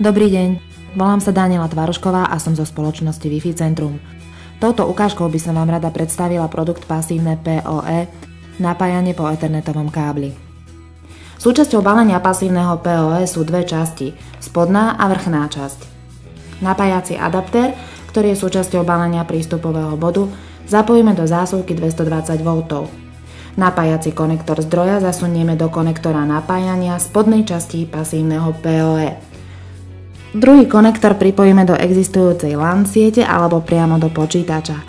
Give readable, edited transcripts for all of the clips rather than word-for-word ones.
Dobrý deň, volám sa Daniela Tvarošková a som zo spoločnosti Wi-Fi Centrum. Touto ukážkou by som vám rada predstavila produkt pasívne PoE, napájanie po ethernetovom kábli. Súčasťou balenia pasívneho PoE sú dve časti, spodná a vrchná časť. Napájací adaptér, ktorý je súčasťou balenia prístupového bodu, zapojíme do zásuvky 220 V. Napájací konektor zdroja zasunieme do konektora napájania spodnej časti pasívneho PoE. Druhý konektor pripojíme do existujúcej LAN siete alebo priamo do počítača.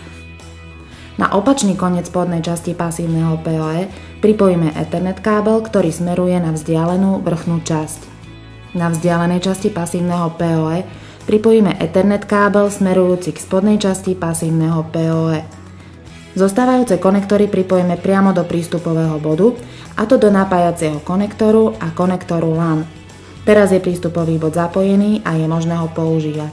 Na opačný koniec spodnej časti pasívneho PoE pripojíme Ethernet kábel, ktorý smeruje na vzdialenú vrchnú časť. Na vzdialenej časti pasívneho PoE pripojíme Ethernet kábel smerujúci k spodnej časti pasívneho PoE. Zostávajúce konektory pripojíme priamo do prístupového bodu, a to do napájacieho konektoru a konektoru LAN. Teraz je prístupový bod zapojený a je možné ho používať.